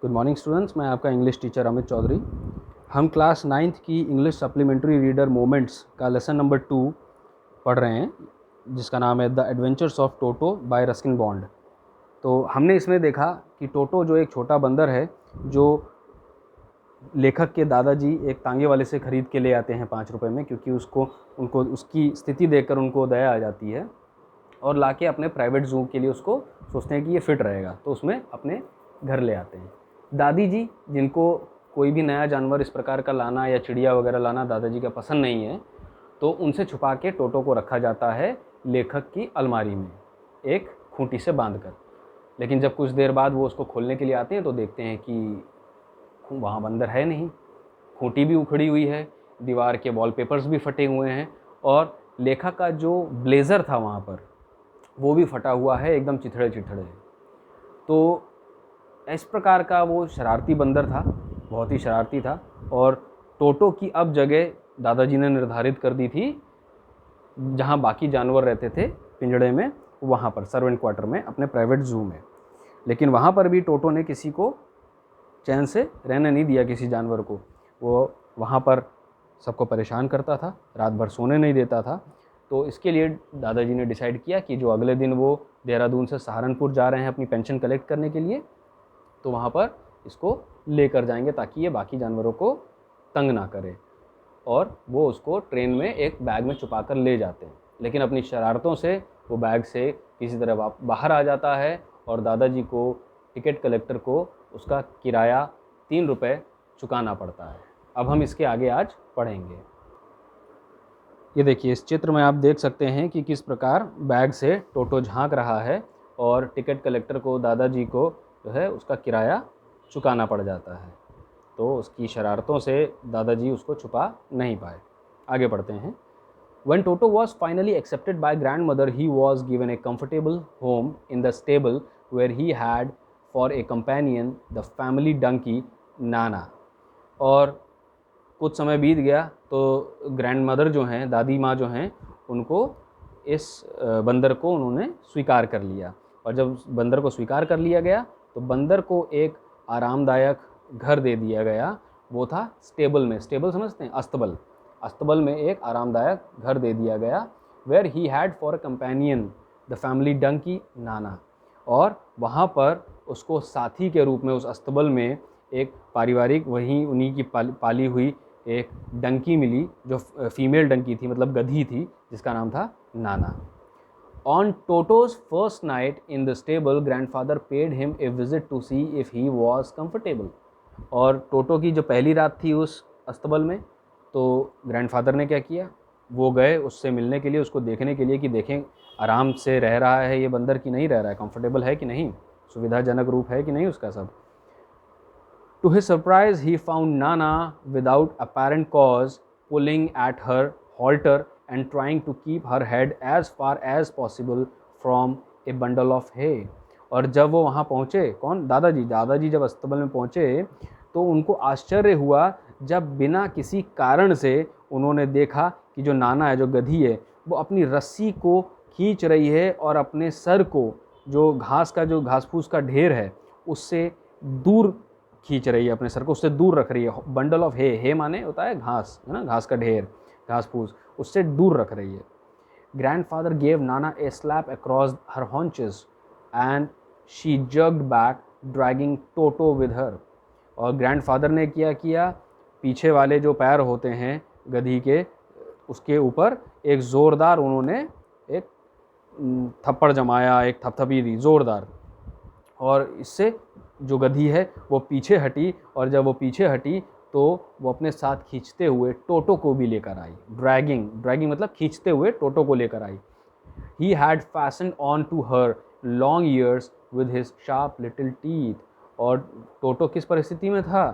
Good morning students, मैं आपका English teacher Amit Chaudhary. हम क्लास 9th की इंग्लिश सप्लीमेंट्री रीडर मोमेंट्स का लेसन नंबर 2 पढ़ रहे हैं, जिसका नाम है the adventures of Toto bye Ruskin bond. तो हमने इसमें देखा कि टोटो जो एक छोटा बंदर है, जो लेखक के दादाजी एक तांगे वाले से ख़रीद के ले आते हैं 5 रुपये में, क्योंकि उनको उसकी स्थिति देखकर उनको दया आ जाती है और लाके अपने प्राइवेट ज़ू के लिए उसको सोचते हैं कि ये फिट रहेगा, तो उसमें अपने घर ले आते हैं। दादी जी, जिनको कोई भी नया जानवर इस प्रकार का लाना या चिड़िया वगैरह लाना दादाजी का पसंद नहीं है, तो उनसे छुपा के टोटो को रखा जाता है लेखक की अलमारी में एक खूंटी से बांधकर। लेकिन जब कुछ देर बाद वो उसको खोलने के लिए आते हैं तो देखते हैं कि वहाँ बंदर है नहीं, खूंटी भी उखड़ी हुई है, दीवार के वॉलपेपर्स भी फटे हुए हैं और लेखक का जो ब्लेज़र था वहाँ पर वो भी फटा हुआ है, एकदम चिथड़े चिथड़े। तो इस प्रकार का वो शरारती बंदर था, बहुत ही शरारती था। और टोटो की अब जगह दादाजी ने निर्धारित कर दी थी जहाँ बाकी जानवर रहते थे पिंजड़े में, वहाँ पर सर्वेंट क्वार्टर में, अपने प्राइवेट ज़ू में। लेकिन वहाँ पर भी टोटो ने किसी को चैन से रहने नहीं दिया, किसी जानवर को। वो वहाँ पर सबको परेशान करता था, रात भर सोने नहीं देता था। तो इसके लिए दादाजी ने डिसाइड किया कि जो अगले दिन वो देहरादून से सहारनपुर जा रहे हैं अपनी पेंशन कलेक्ट करने के लिए, तो वहाँ पर इसको लेकर जाएंगे ताकि ये बाकी जानवरों को तंग ना करे। और वो उसको ट्रेन में एक बैग में छुपा कर ले जाते हैं, लेकिन अपनी शरारतों से वो बैग से किसी तरह बाहर आ जाता है और दादाजी को, टिकट कलेक्टर को, उसका किराया 3 रुपये चुकाना पड़ता है। अब हम इसके आगे आज पढ़ेंगे। ये देखिए, इस चित्र में आप देख सकते हैं कि किस प्रकार बैग से टोटो झांक रहा है और टिकट कलेक्टर को, दादाजी को जो है उसका किराया चुकाना पड़ जाता है। तो उसकी शरारतों से दादाजी उसको छुपा नहीं पाए। आगे पढ़ते हैं। When Toto was finally accepted by grandmother, he was given a comfortable home in the stable where he had for a companion the family donkey Nana। और कुछ समय बीत गया तो ग्रैंड मदर जो हैं, दादी माँ जो हैं, उनको इस बंदर को उन्होंने स्वीकार कर लिया। और जब बंदर को स्वीकार कर लिया गया तो बंदर को एक आरामदायक घर दे दिया गया। वो था स्टेबल में। स्टेबल समझते हैं? अस्तबल। अस्तबल में एक आरामदायक घर दे दिया गया। Where he had for a companion the family donkey Nana. और वहाँ पर उसको साथी के रूप में उस अस्तबल में एक पारिवारिक, वहीं उन्हीं की पाली हुई एक डंकी मिली, जो फीमेल डंकी थी, मतलब गधी थी, जिसका नाम था नाना। On Toto's first night in the stable, grandfather paid him a visit to see if he was comfortable। और टोटो की जो पहली रात थी उस अस्तबल में, तो ग्रैंडफादर ने क्या किया, वो गए उससे मिलने के लिए, उसको देखने के लिए कि देखें आराम से रह रहा है ये बंदर कि नहीं रह रहा है, कंफर्टेबल है कि नहीं, सुविधाजनक रूप है कि नहीं उसका सब। To his surprise, he found Nana without apparent cause pulling at her halter and trying to keep her head as far as possible from a bundle of hay। और जब वो वहाँ पहुँचे, कौन? दादाजी जब अस्तबल में पहुँचे तो उनको आश्चर्य हुआ जब बिना किसी कारण से उन्होंने देखा कि जो नाना है, जो गधी है, वो अपनी रस्सी को खींच रही है और अपने सर को, जो घास फूस का ढेर है, उससे दूर खींच रही है, अपने सर को उससे दूर रख रही है। बंडल ऑफ हे माने होता है घास, है ना, घास का ढेर, घास फूस, उससे दूर रख रही है। Grandfather gave Nana a slap across her haunches and she jogged back dragging Toto with her. और ग्रैंडफादर ने क्या किया, पीछे वाले जो पैर होते हैं गधी के, उसके ऊपर एक ज़ोरदार उन्होंने एक थप्पड़ जमाया, एक थपथपी दी ज़ोरदार, और इससे जो गधी है वो पीछे हटी। और जब वो पीछे हटी तो वो अपने साथ खींचते हुए टोटो को भी लेकर आई। ड्रैगिंग मतलब खींचते हुए टोटो को लेकर आई। He had fastened on to her long ears with his sharp little teeth. और टोटो किस परिस्थिति में था?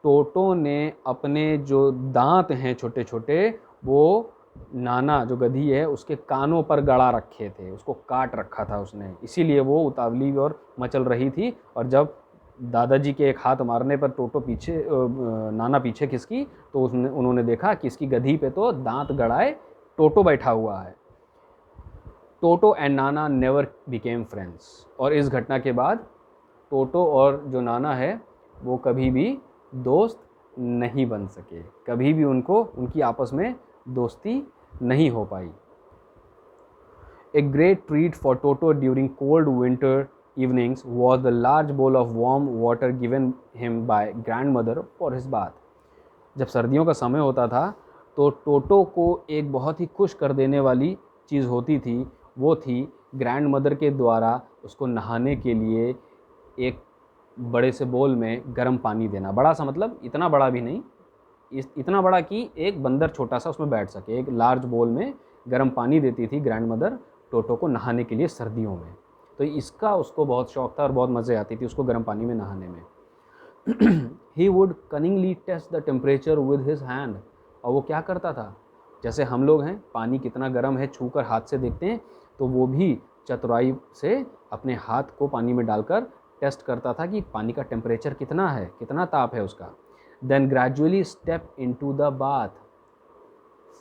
टोटो ने अपने जो दांत हैं छोटे छोटे, वो नाना जो गधी है उसके कानों पर गड़ा रखे थे, उसको काट रखा था उसने, इसीलिए वो उतावली और मचल रही थी। और जब दादाजी के एक हाथ मारने पर टोटो पीछे, नाना पीछे खिसकी, तो उन्होंने देखा कि इसकी गधी पे तो दांत गड़ाए टोटो बैठा हुआ है। टोटो and Nana never became friends. और इस घटना के बाद टोटो और जो नाना है वो कभी भी दोस्त नहीं बन सके, कभी भी उनकी आपस में दोस्ती नहीं हो पाई। A great treat for Toto during cold winter evenings was the large bowl of warm water given him by grandmother for his bath. जब सर्दियों का समय होता था तो टोटो को एक बहुत ही खुश कर देने वाली चीज़ होती थी, वो थी ग्रैंड मदर के द्वारा उसको नहाने के लिए एक बड़े से बोल में गर्म पानी देना। बड़ा सा मतलब इतना बड़ा भी नहीं, इतना बड़ा कि एक बंदर छोटा सा उसमें बैठ सके। एक लार्ज बोल में गर्म पानी देती थी ग्रैंड मदर टोटो को नहाने के लिए सर्दियों में। तो इसका उसको बहुत शौक़ था और बहुत मज़े आती थी उसको गर्म पानी में नहाने में। He would cunningly test the temperature with his hand. और वो क्या करता था, जैसे हम लोग हैं पानी कितना गर्म है छू कर हाथ से देखते हैं, तो वो भी चतुराई से अपने हाथ को पानी में डालकर टेस्ट करता था कि पानी का टेम्परेचर कितना है, कितना ताप है उसका। Then gradually step into the bath,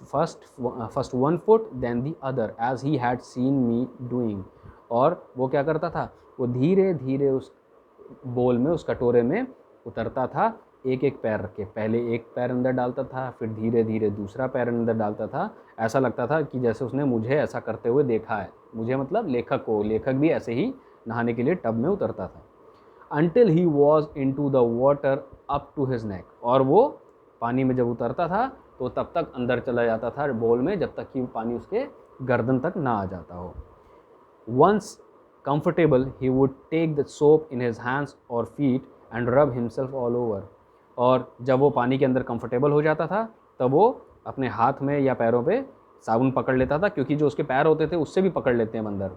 first one foot then the other as he had seen me doing. और वो क्या करता था, वो धीरे धीरे उस बोल में, उस कटोरे में उतरता था, एक एक पैर रख के। पहले एक पैर अंदर डालता था, फिर धीरे धीरे दूसरा पैर अंदर डालता था। ऐसा लगता था कि जैसे उसने मुझे ऐसा करते हुए देखा है। मुझे मतलब लेखक को, लेखक भी ऐसे ही नहाने के लिए टब में उतरता था। Until he was into the water up to his neck. और वो पानी में जब उतरता था तो तब तक अंदर चला जाता था बोल में, जब तक कि पानी उसके गर्दन तक ना आ जाता हो। Once comfortable, he would take the soap in his hands or feet and rub himself all over. और जब वो पानी के अंदर कंफर्टेबल हो जाता था तब वो अपने हाथ में या पैरों पे साबुन पकड़ लेता था, क्योंकि जो उसके पैर होते थे उससे भी पकड़ लेते हैं बंदर।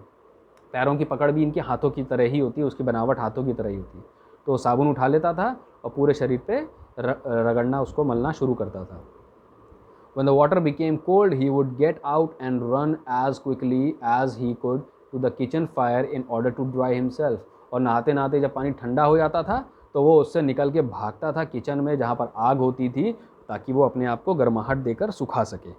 पैरों की पकड़ भी इनके हाथों की तरह ही होती है, उसकी बनावट हाथों की तरह ही होती है। तो साबुन उठा लेता था और पूरे शरीर पे रगड़ना, उसको मलना शुरू करता था। When the water became cold, he would get out and run as quickly as he could to the kitchen fire in order to dry himself. और नहाते नहाते जब पानी ठंडा हो जाता था तो वो उससे निकल के भागता था किचन में जहाँ पर आग होती थी, ताकि वो अपने आप को गर्माहट देकर सुखा सके।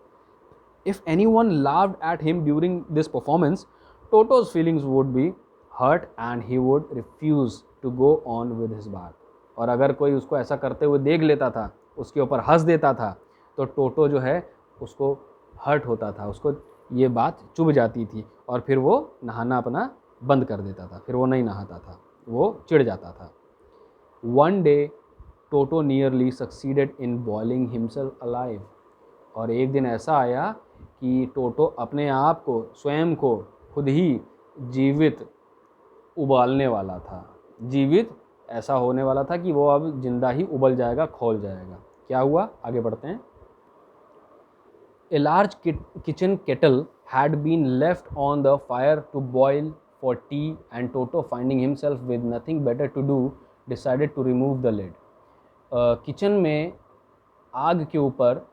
If anyone laughed at him during this performance, Toto's feelings would be hurt and he would refuse to go on with his bath. और अगर कोई उसको ऐसा करते हुए देख लेता था, उसके ऊपर हंस देता था, तो टोटो जो है उसको हर्ट होता था, उसको ये बात चुभ जाती थी और फिर वो नहाना अपना बंद कर देता था, फिर वो नहीं नहाता था, वो चिढ़ जाता था। One day toto nearly succeeded in boiling himself alive. और एक दिन ऐसा आया कि टोटो अपने आप को, स्वयं को खुद ही जीवित उबालने वाला था। जीवित ऐसा होने वाला था कि वो अब जिंदा ही उबल जाएगा, खौल जाएगा। क्या हुआ, आगे बढ़ते हैं। A large kitchen kettle had been left on the fire to boil for tea, and Toto, finding himself with nothing better to do, decided to remove the lid. Kitchen में आग के ऊपर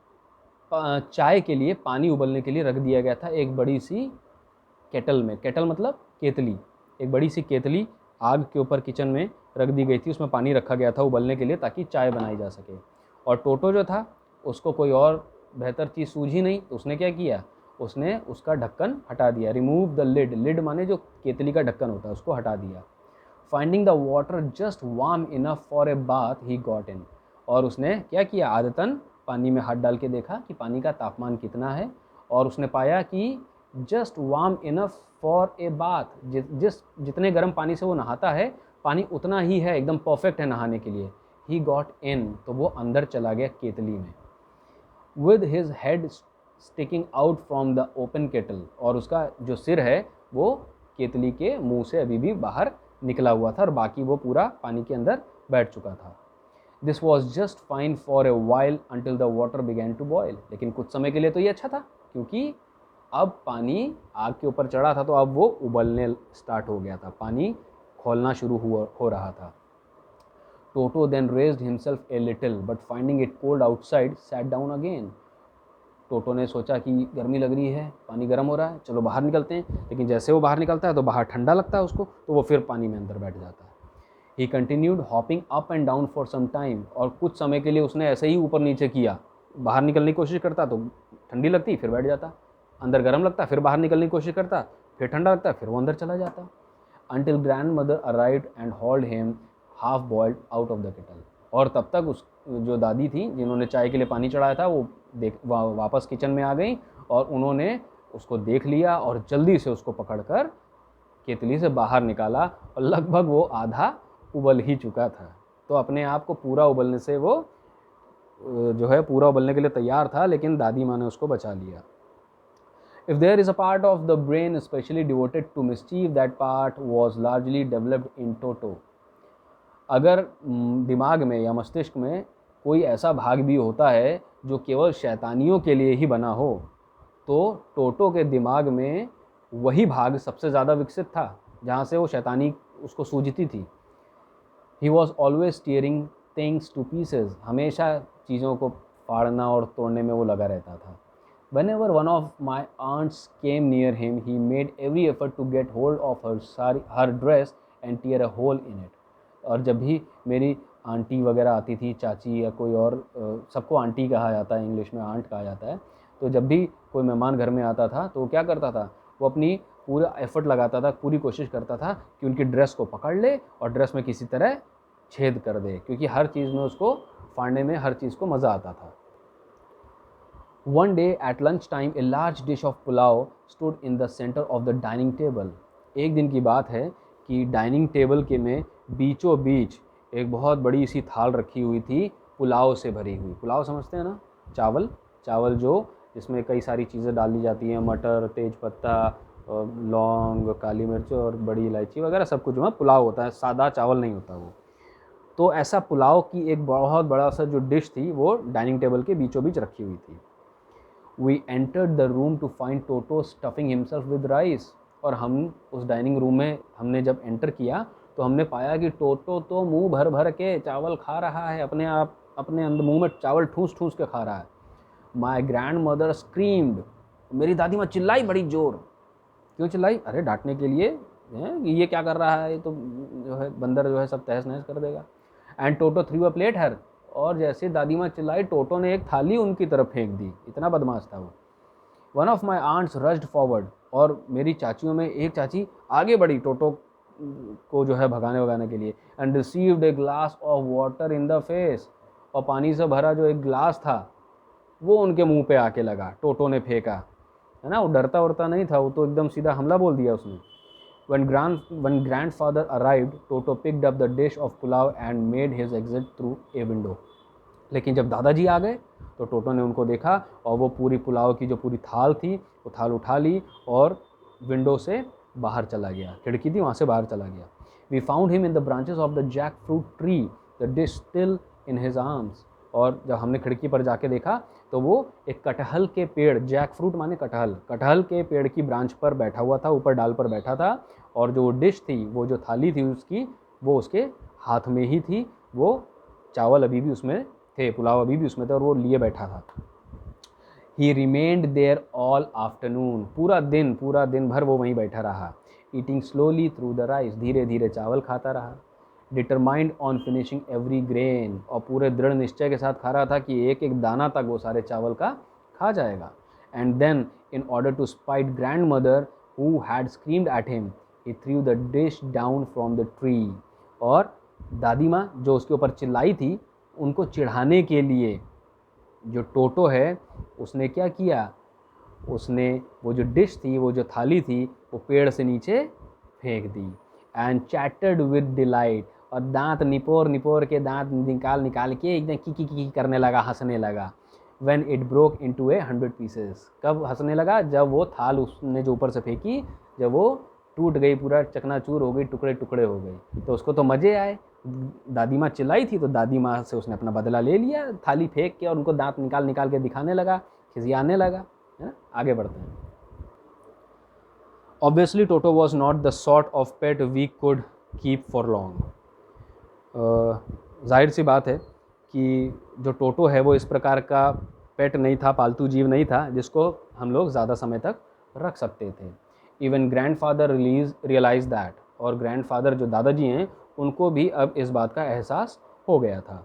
चाय के लिए पानी उबलने के लिए रख दिया गया था एक बड़ी सी केटल में। केटल मतलब केतली। एक बड़ी सी केतली आग के ऊपर किचन में रख दी गई थी, उसमें पानी रखा गया था उबलने के लिए ताकि चाय बनाई जा सके। और टोटो जो था उसको कोई और बेहतर चीज़ सूझी नहीं, तो उसने क्या किया, उसने उसका ढक्कन हटा दिया। रिमूव द लिड, लिड माने जो केतली का ढक्कन होता है, उसको हटा दिया। Finding the water just warm enough for a bath he got in. और उसने क्या किया, आदतन पानी में हाथ डाल के देखा कि पानी का तापमान कितना है, और उसने पाया कि just warm enough for a bath, जितने गर्म पानी से वो नहाता है पानी उतना ही है, एकदम परफेक्ट है नहाने के लिए। ही गॉट इन, तो वो अंदर चला गया केतली में। With his head sticking out from the open kettle, और उसका जो सिर है वो केतली के मुंह से अभी भी बाहर निकला हुआ था और बाकी वो पूरा पानी के अंदर बैठ चुका था। This was just fine for a while until the water began to boil. लेकिन कुछ समय के लिए तो ये अच्छा था, क्योंकि अब पानी आग के ऊपर चढ़ा था तो अब वो उबलने स्टार्ट हो गया था, पानी खौलना शुरू हो रहा था। Toto then raised himself a little but finding it cold outside sat down again. Toto ने सोचा कि गर्मी लग रही है, पानी गर्म हो रहा है, चलो बाहर निकलते हैं। लेकिन जैसे वो बाहर निकलता है तो बाहर ठंडा लगता है उसको, तो वो फिर पानी में अंदर बैठ जाता है। He continued hopping up and down for some time, और कुछ समय के लिए उसने ऐसे ही ऊपर नीचे किया। बाहर निकलने की कोशिश करता तो ठंडी लगती, फिर बैठ जाता, अंदर गर्म लगता, फिर बाहर निकलने की कोशिश करता, फिर ठंडा लगता, फिर वो अंदर चला जाता। Until grandmother arrived and hauled him half boiled out of the kettle. और तब तक उस जो दादी थी जिन्होंने चाय के लिए पानी चढ़ाया था वो वापस किचन में आ गई और उन्होंने उसको देख लिया और जल्दी से उसको पकड़कर केतली से बाहर निकाला और लगभग वो आधा उबल ही चुका था। तो अपने आप को पूरा उबलने से वो जो है पूरा उबलने के लिए तैयार था, लेकिन दादी माँ ने उसको बचा लिया। If there is a part of the brain especially devoted to mischief, that part was largely developed in Toto. अगर दिमाग में या मस्तिष्क में कोई ऐसा भाग भी होता है जो केवल शैतानियों के लिए ही बना हो, तो टोटो के दिमाग में वही भाग सबसे ज़्यादा विकसित था जहाँ से वो शैतानी उसको सूझती थी। He was always tearing things to pieces. हमेशा चीज़ों को फाड़ना और तोड़ने में वो लगा रहता था। Whenever one of my aunts came near him, he made every effort to get hold of her dress and tear a hole in it. और जब भी मेरी आंटी वगैरह आती थी, चाची या कोई और, सबको आंटी कहा जाता है, इंग्लिश में आंट कहा जाता है, तो जब भी कोई मेहमान घर में आता था तो वो क्या करता था, वो अपनी पूरा एफर्ट लगाता था, पूरी कोशिश करता था कि उनकी ड्रेस को पकड़ ले और ड्रेस में किसी तरह छेद कर दे, क्योंकि हर चीज़ में उसको फाड़ने में हर चीज़ को मज़ा आता था। One day at lunch time, a large dish of pulao stood in the center of the dining table. एक दिन की बात है कि डाइनिंग टेबल के में बीचों बीच एक बहुत बड़ी सी थाल रखी हुई थी, पुलाव से भरी हुई। पुलाव समझते हैं ना, चावल, चावल जो जिसमें कई सारी चीज़ें डाल दी जाती हैं, मटर, तेज पत्ता, लौंग, काली मिर्च और बड़ी इलायची वगैरह सब कुछ जो है पुलाव होता है, सादा चावल नहीं होता वो। तो ऐसा पुलाव की एक बहुत बड़ा सा जो डिश थी वो डाइनिंग टेबल के बीचों बीच रखी हुई थी। We entered the room to find Toto stuffing himself with rice. और हम उस डाइनिंग रूम में हमने जब एंटर किया तो हमने पाया कि टोटो तो मुंह भर भर के चावल खा रहा है, अपने अंदर मुंह में चावल ठूस ठूस के खा रहा है। माई ग्रैंड मदर स्क्रीम्ड, मेरी दादी माँ चिल्लाई बड़ी जोर। क्यों चिल्लाई? अरे डांटने के लिए ये क्या कर रहा है, ये तो जो है बंदर जो है सब तहस नहस कर देगा। And Toto threw a plate her, और जैसे दादी माँ चिल्लाई टोटो ने एक थाली उनकी तरफ फेंक दी, इतना बदमाश था वो। One of my aunts rushed forward, और मेरी चाचियों में एक चाची आगे बढ़ी टोटो को जो है भगाने के लिए। And received a glass of water in the face, और पानी से भरा जो एक ग्लास था वो उनके मुंह पे आके लगा, टोटो ने फेंका, है ना। वो डरता वरता नहीं था, वो तो एकदम सीधा हमला बोल दिया उसने। When grandfather arrived, Toto picked up the dish of pulao and made his exit through a window. लेकिन जब दादाजी आ गए तो टोटो ने उनको देखा और वो पूरी पुलाव की जो पूरी थाल थी वो थाल उठा ली और विंडो से बाहर चला गया, खिड़की थी वहाँ से बाहर चला गया। We found him in the branches of the jackfruit tree, the dish still in his arms. और जब हमने खिड़की पर जाके देखा तो वो एक कटहल के पेड़, जैक फ्रूट माने कटहल, कटहल के पेड़ की ब्रांच पर बैठा हुआ था, ऊपर डाल पर बैठा था, और जो डिश थी, वो जो थाली थी उसकी, वो उसके हाथ में ही थी। वो चावल अभी भी उसमें थे, पुलाव अभी भी उसमें थे, और वो लिए बैठा था। He remained there all afternoon, पूरा दिन भर वो वहीं बैठा रहा। Eating slowly through the rice, धीरे धीरे चावल खाता रहा। Determined on finishing every grain, और पूरे दृढ़ निश्चय के साथ खा रहा था कि एक एक दाना तक वो सारे चावल का खा जाएगा। And then in order to spite grandmother who had screamed at him, he threw the dish down from the tree. और दादी माँ जो उसके ऊपर चिल्लाई थी, उनको चिढ़ाने के लिए जो टोटो है उसने क्या किया, उसने वो जो डिश थी, वो जो थाली थी, वो पेड़ से नीचे फेंक दी। एंड चैटर्ड विद डिलाइट, और दांत निपोर के दांत निकाल के एकदम की करने लगा, हंसने लगा। When it broke into 100 pieces, कब हंसने लगा? जब वो थाल उसने जो ऊपर से फेंकी, जब वो टूट गई, पूरा चकनाचूर हो गई, टुकड़े टुकड़े हो गई, तो उसको तो मज़े आए। दादी माँ चिल्लाई थी तो दादी माँ से उसने अपना बदला ले लिया, थाली फेंक के, और उनको दांत निकाल के दिखाने लगा, खिसियाने लगा, है ना। आगे बढ़ते हैं। Obviously, Toto was not the sort of pet we could keep for long. जाहिर सी बात है कि जो टोटो है वो इस प्रकार का पेट नहीं था, पालतू जीव नहीं था जिसको हम लोग ज़्यादा समय तक रख सकते थे। इवन ग्रैंडफादर रियलाइज दैट, और ग्रैंडफादर जो दादाजी हैं उनको भी अब इस बात का एहसास हो गया था।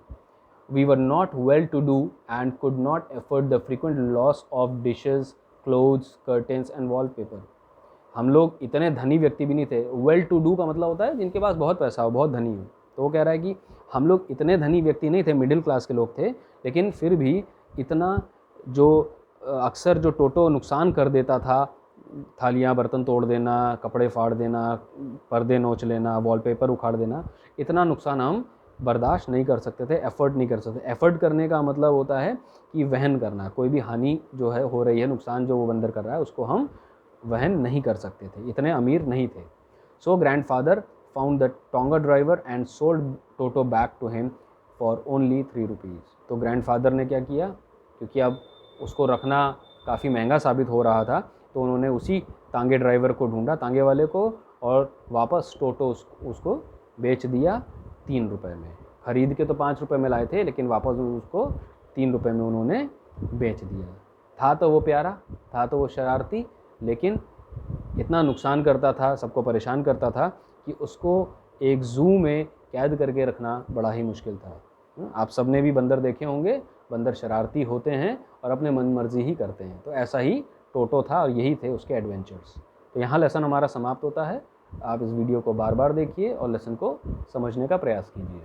We were not well to do and could not afford the frequent loss of dishes, clothes, curtains and wallpaper. हम लोग इतने धनी व्यक्ति भी नहीं थे। वेल टू डू का मतलब होता है जिनके पास बहुत पैसा हो, बहुत धनी हो। तो वो कह रहा है कि हम लोग इतने धनी व्यक्ति नहीं थे, मिडिल क्लास के लोग थे, लेकिन फिर भी इतना जो अक्सर जो टोटो नुकसान कर देता था, थालियाँ बर्तन तोड़ देना, कपड़े फाड़ देना, पर्दे नोच लेना, वॉलपेपर उखाड़ देना, इतना नुकसान हम बर्दाश्त नहीं कर सकते थे, एफर्ट नहीं कर सकते। एफर्ट करने का मतलब होता है कि वहन करना, कोई भी हानि जो है हो रही है, नुकसान जो वो बंदर कर रहा है, उसको हम वहन नहीं कर सकते थे, इतने अमीर नहीं थे। So grandfather found the tonga driver and sold Toto back to him for only 3 rupees. तो ग्रैंडफादर ने क्या किया, क्योंकि अब उसको रखना काफ़ी महंगा साबित हो रहा था, तो उन्होंने उसी तांगे ड्राइवर को ढूंढा, तांगे वाले को, और वापस टोटो उसको बेच दिया 3 रुपये में। ख़रीद के तो 5 रुपये में लाए थे, लेकिन वापस उसको 3 रुपये में उन्होंने बेच दिया। था तो वो प्यारा, था तो वो शरारती, लेकिन इतना नुकसान करता था, सबको परेशान करता था कि उसको एक ज़ू में कैद करके रखना बड़ा ही मुश्किल था। आप सब ने भी बंदर देखे होंगे, बंदर शरारती होते हैं और अपने मन मर्जी ही करते हैं। तो ऐसा ही टोटो था और यही थे उसके एडवेंचर्स। तो यहाँ लेसन हमारा समाप्त होता है। आप इस वीडियो को बार बार देखिए और लेसन को समझने का प्रयास कीजिए।